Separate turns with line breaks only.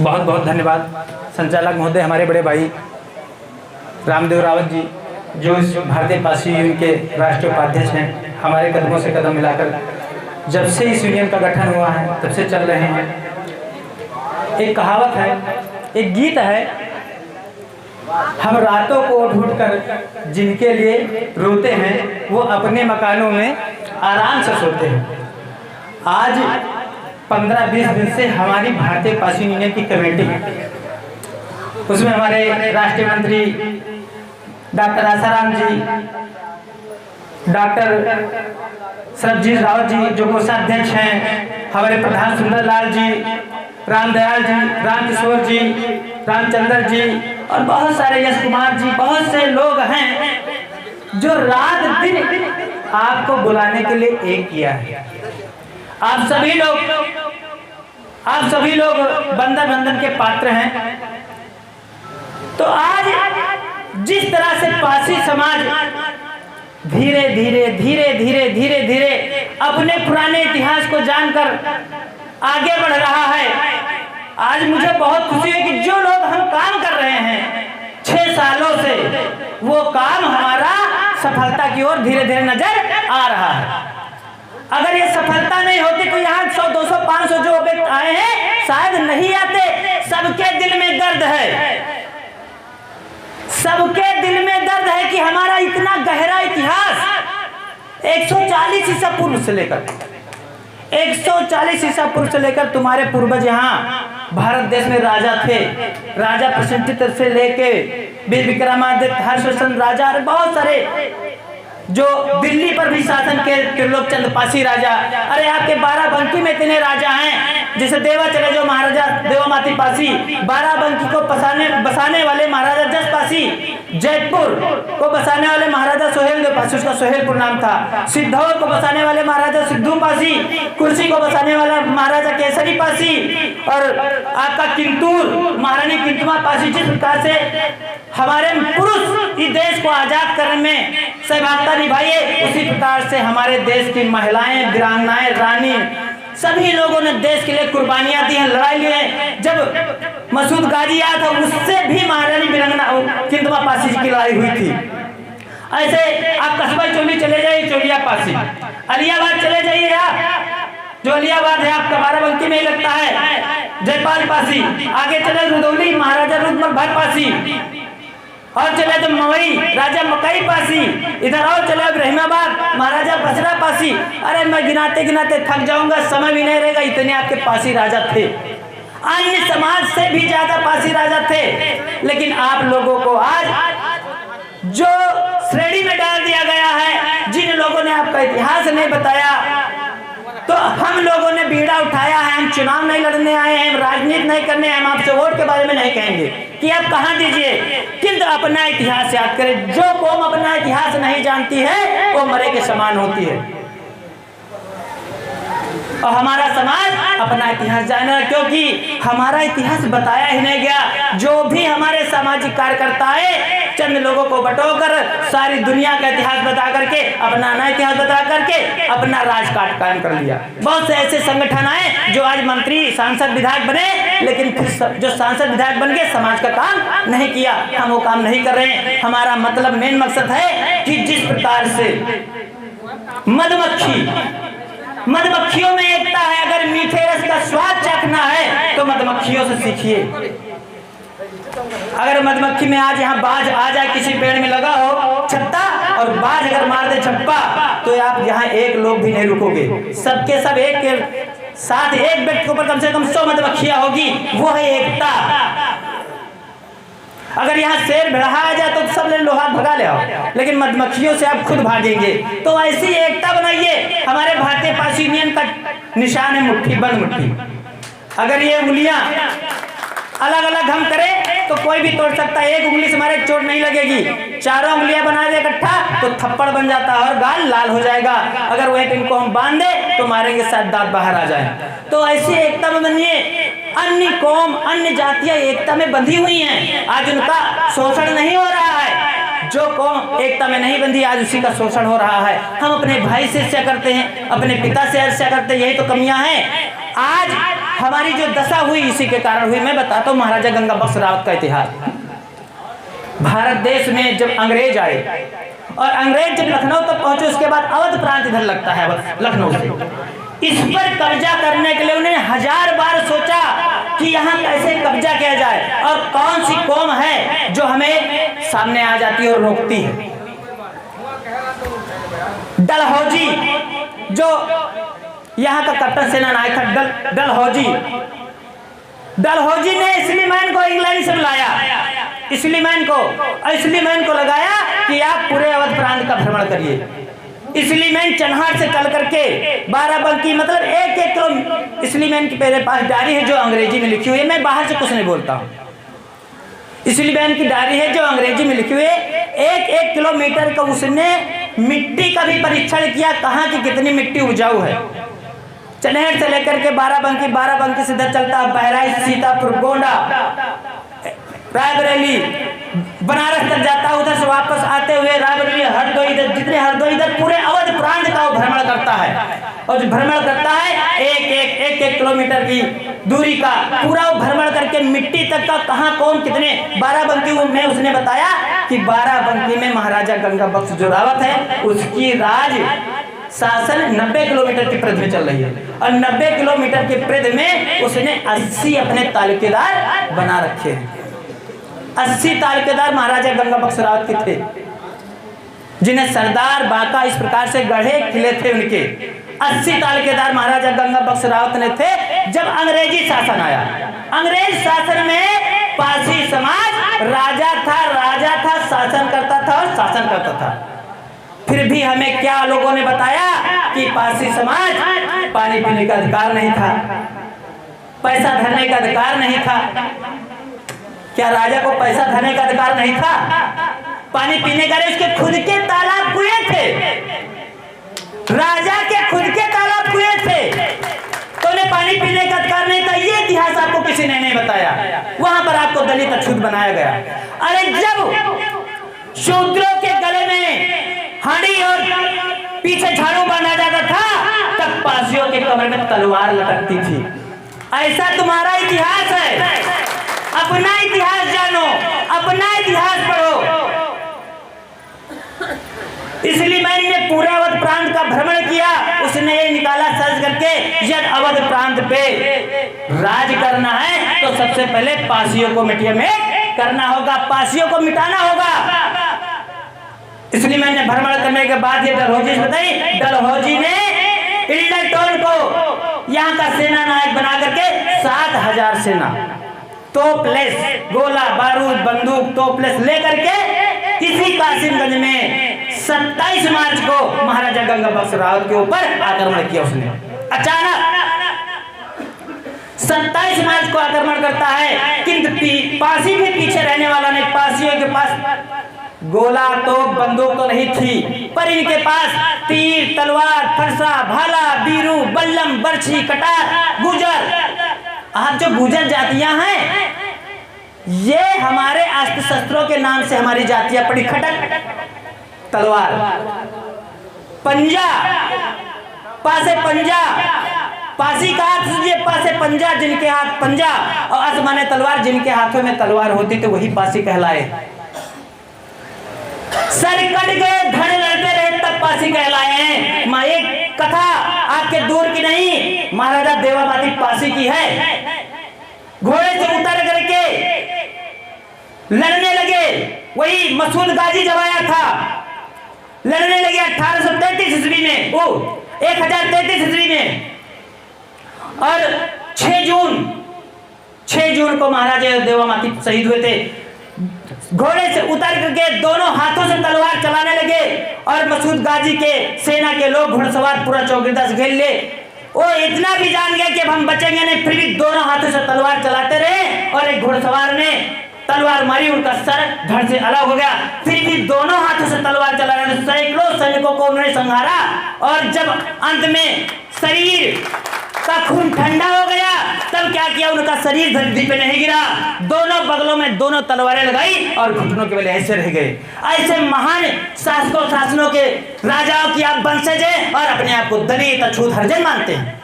बहुत बहुत धन्यवाद संचालक महोदय, हमारे बड़े भाई रामदेव रावत जी जो इस भारतीय पासी यूनियन के राष्ट्रीय उपाध्यक्ष हैं, हमारे कदमों से कदम मिलाकर जब से इस यूनियन का गठन हुआ है तब से चल रहे हैं। एक कहावत है, एक गीत है, हम रातों को ढूंढ कर जिनके लिए रोते हैं वो अपने मकानों में आराम से सोते हैं। आज 15-20 दिन से हमारी भारतीय पासी यूनियन की कमेटी, उसमें हमारे राष्ट्रीय मंत्री डॉक्टर आसाराम जी, डॉक्टर सरबजीत रावत जी जो कोषाध्यक्ष हैं, हमारे प्रधान सुंदर लाल जी, रामदयाल जी, रामकिशोर जी, रामचंद्र जी और बहुत सारे यश कुमार जी, बहुत से लोग हैं जो रात दिन आपको बुलाने के लिए एक किया है। आप सभी लोग बंधन के पात्र हैं। तो आज जिस तरह से पासी समाज धीरे धीरे अपने पुराने इतिहास को जानकर आगे बढ़ रहा है, आज मुझे बहुत खुशी है कि जो लोग हम काम कर रहे हैं 6 सालों से, वो काम हमारा सफलता की ओर धीरे धीरे नजर आ रहा है। अगर ये सफलता नहीं होती तो यहाँ 100, 200, 500 जो व्यक्ति आए हैं शायद नहीं आते। सबके दिल में दर्द है, सबके दिल में दर्द है कि हमारा इतना गहरा इतिहास 140 ईसा पूर्व से लेकर 140 ईसा पूर्व से लेकर तुम्हारे पूर्वज यहाँ भारत देश में राजा थे। राजा प्रसेनजित से लेके वीर विक्रमादित्य, हर्षवर्धन राजा और बहुत सारे जो दिल्ली पर भी शासन के त्रिलोकचंद पासी राजा। अरे आपके बाराबंकी में इतने राजा हैं, जैसे देवा चले जो महाराजा देवामाती पासी, बाराबंकी को बसाने वाले महाराजा जस पासी, जयपुर को बसाने वाले महाराजा सोहेल देव पासी, उसका सोहेलपुर नाम था, सिद्धौर को बसाने वाले महाराजा सिद्धू पासी, कुर्सी को बसाने वाला महाराजा केसरी पासी और आपका किंतूर महारानी किंतुमा पासी। जिस प्रकार से हमारे पुरुष इस देश को आजाद करने में सहभागिता निभाइए, उसी प्रकार से हमारे देश की महिलाएं, वीरांगनाएं, रानी सभी लोगों ने देश के लिए कुर्बानियां दी हैं, लड़ाई ली है। जब मसूद गाजी आया था उससे भी महारानी वीरांगना किंतुमा पासी जी की लड़ाई हुई थी। ऐसे आप कस्बा चोली चले जाइए, चोलिया पासी, अलियाबाद चले जाइए, आप जो अलियाबाद है आपका बाराबंकी में ही लगता है, जयपाल पासी, आगे चले रुदौली महाराजा रुद्रमल भट्ट पासी, और चले तो मवई राजा मकई पासी, इधर और चले इब्राहिमाबाद महाराजा बसरा पासी। अरे मैं गिनाते गिनाते थक जाऊंगा, समय भी नहीं रहेगा, इतने आपके पासी राजा थे। अन्य समाज से भी ज्यादा पासी राजा थे, लेकिन आप लोगों को आज जो श्रेणी में डाल दिया गया है, जिन लोगों ने आपका इतिहास नहीं बताया, तो हम लोगों ने बीड़ा उठाया है। हम चुनाव नहीं लड़ने आए हैं, हम राजनीति नहीं करने, हम आपसे वोट के बारे में नहीं कहेंगे कि आप कहां दीजिए, किंतु अपना इतिहास याद करें। जो कौम अपना इतिहास नहीं जानती है वो मरे के समान होती है, और हमारा समाज अपना इतिहास जाना, क्योंकि हमारा इतिहास बताया ही नहीं गया। जो भी हमारे सामाजिक कार्यकर्ता है, चंद लोगों को बटोकर सारी दुनिया का इतिहास बता करके, अपना नया इतिहास बता करके अपना राजकाट कायम कर लिया। बहुत से ऐसे संगठन आए जो आज मंत्री, सांसद, विधायक बने, लेकिन फिर जो सांसद विधायक बन गए समाज का काम नहीं किया। हम वो काम नहीं कर रहे हैं। हमारा मतलब मेन मकसद है कि जिस प्रकार से मधुमक्खियों में एकता है, अगर मीठे रस का स्वाद चखना है तो मधुमक्खियों से सीखिए। अगर मधुमक्खी में आज यहाँ बाज आ जाए, किसी पेड़ में लगा हो छत्ता और बाज अगर मार दे छप्पा, तो आप यहाँ एक लोग भी नहीं रुकोगे। सबके सब एक के साथ एक व्यक्ति के ऊपर कम से कम 100 मधुमक्खियां होगी, वो है एकता। अगर यहाँ शेर भिड़ा आ जाए तो सब लोहा भगा ले आओ, लेकिन मधुमक्खियों से आप खुद भागेंगे। तो ऐसी एकता बनाइए। हमारे भारतीय पासी यूनियन का निशान है मुट्ठी, बंद मुट्ठी। अगर ये उंगलियां अलग अलग हम करें तो कोई भी तोड़ सकता है, एक उंगली से हमारे चोट नहीं लगेगी। चारों उंगलियां बना दे इकट्ठा तो थप्पड़ बन जाता है और गाल लाल हो जाएगा। अगर वो एक इनको हम बांध दे तो मारेंगे, शायद दांत बाहर आ जाए। तो ऐसी एकता में बनिए। अन्य कौम, अन्य जातियां एकता में बंधी हुई हैं, आज उनका शोषण नहीं हो रहा है। जो कौम एकता में नहीं बंधी, आज उसी का शोषण हो रहा है। हम अपने भाई से ईर्ष्या करते हैं, अपने पिता से ईर्ष्या करते हैं, यही तो कमियां हैं। आज हमारी जो दशा हुई इसी के कारण हुई। मैं बताता हूँ महाराजा गंगा बख्श रावत का इतिहास। भारत देश में जब अंग्रेज आए और अंग्रेज जब लखनऊ तक पहुंचे, उसके बाद अवध प्रांत इधर लगता है लखनऊ से, इस पर कब्जा करने के लिए उन्होंने 1000 बार सोचा कि यहाँ कैसे कब्जा किया जाए और कौन सी कौम है जो हमें सामने आ जाती है और रोकती है। डलहौजी जो यहाँ का कप्तान सेना नायक था, डलहौजी ने स्लीमैन को इंग्लैंड से बुलाया, स्लीमैन को लगाया कि आप पूरे अवध प्रांत का भ्रमण करिए। स्लीमैन चन्हार से चल करके बाराबंकी, मतलब 1-1 किलो, स्लीमैन की मेरे पास डायरी है जो अंग्रेजी में लिखी हुई है, मैं बाहर से कुछ नहीं बोलता हूँ। स्लीमैन की डायरी है जो अंग्रेजी में लिखी हुई है। 1-1 किलोमीटर का उसने मिट्टी का भी परीक्षण किया, कहाँ की कितनी मिट्टी उपजाऊ है। चन्हेर से लेकर के बाराबंकी से इधर चलता, बहराइच, सीतापुर, गोंडा, रायबरेली, बनारस तक जाता, उधर से वापस आते हुए रायबरेली, हरदोई, इधर पूरे अवध प्रांत का वो भ्रमण करता है। और जो भ्रमण करता है 1-1 किलोमीटर की दूरी का पूरा वो भ्रमण करके मिट्टी तक का कहाँ कौन कितने, बाराबंकी में उसने बताया कि बाराबंकी में महाराजा गंगा बख्श जो रावत है उसकी राज शासन 90 किलोमीटर की परिधि में चल रही है और 90 किलोमीटर की परिधि में उसने 80 अपने तालुकेदार बना रखे हैं। 80 तालुकेदार महाराजा गंगा बख्श रावत के थे, जिन्हें सरदार बाका इस प्रकार से गढ़े किले थे उनके। 80 तालुकेदार महाराजा गंगा बख्श रावत ने थे। जब अंग्रेजी शासन आया, अंग्रेज शासन में पारसी समाज राजा था, शासन करता था और शासन करता था। फिर भी हमें क्या लोगों ने बताया कि पारसी समाज पानी पीने का अधिकार नहीं था, पैसा धरने का अधिकार नहीं था। क्या राजा को पैसा धरने का अधिकार नहीं था? पानी पीने का उसके खुद के तालाब कुएं थे, राजा के खुद के तालाब कुएं थे, तो उन्हें पानी पीने का अधिकार नहीं था। ये इतिहास आपको किसी ने नहीं बताया। वहां पर आपको दलित अछूत बनाया गया। अरे जब शूद्रों के गले में हांडी और पीछे झाड़ू बांधा जाता था, तब पासियों के कमर में तलवार लटकती थी। ऐसा तुम्हारा इतिहास है। अपना इतिहास जानो, अपना इतिहास पढ़ो। इसलिए मैंने पूरे अवध प्रांत का भ्रमण किया। उसने ये निकाला सर्च करके, यदि अवध प्रांत पे राज करना है तो सबसे पहले पासियों को मिट्टी में करना होगा, पासियों को मिटाना होगा। इसलिए मैंने भ्रमण करने के बाद ये डलहौजी बताई, डलहौजी ने इल्डरटॉन को यहाँ का सेना नायक बना करके 7000 सेना, तोपलेस, गोला बारूद, बंदूक, तोपलेस लेकर के इसी कासिमगंज में 27 मार्च को महाराजा गंगा बख्श रावत के ऊपर आक्रमण किया। उसने अचानक 27 मार्च को आक्रमण करता है, किंतु पासी के पीछे रहने वाला ने, पासियों के पास गोला तो बंदूक तो नहीं थी, पर इनके पास तीर, तलवार, फरसा, भाला, बीरू, बल्लम, बर्छी, कटार, गुजर। आप जो गुजर जातियां हैं, ये हमारे अस्त्र शस्त्रों के नाम से हमारी जातियां पड़ी। खटक तलवार, पंजा, पासे पंजा, पासी का हाथ पासे पंजा, जिनके हाथ पंजा और आसमाने तलवार, जिनके हाथों में तलवार होती तो वही पासी कहलाए। सर कट गए, धड़ लड़ते रहे, तब पासी कहलाए हैं। मां एक कथा आपके दूर की नहीं, महाराजा देवामाती पासी की है। घोड़े से उतर करके लड़ने लगे, वही मसूद गाजी जब आया था, लड़ने लगे 1833 ईस्वी में, 1033 ईस्वी में। और 6 जून को महाराजा देवामाती शहीद हुए थे। घोड़े से उतर करके दोनों हाथों से तलवार चलाने लगे और मसूद गाजी के सेना के लोग घुड़सवार पूरा चौकीदार से घेर ले। वो इतना भी जान गया कि अब हम बचेंगे नहीं, फिर भी दोनों हाथों से तलवार चलाते रहे और एक घुड़सवार ने तलवार मारी, उनका सर धड़ से अलग हो गया। फिर भी दोनों हाथों से तलवार चला रहे, सैकड़ों सैनिकों को उन्होंने संहारा। और जब अंत में शरीर का खून ठंडा हो गया, तब क्या किया, उनका शरीर धरती पे नहीं गिरा, दोनों बगलों में दोनों तलवारें लगाई और घुटनों के बल ऐसे रह गए। ऐसे महान शासकों शासनों के राजाओं की आप वंशज हैं और अपने आप को दलित, अछूत, हरिजन मानते हैं।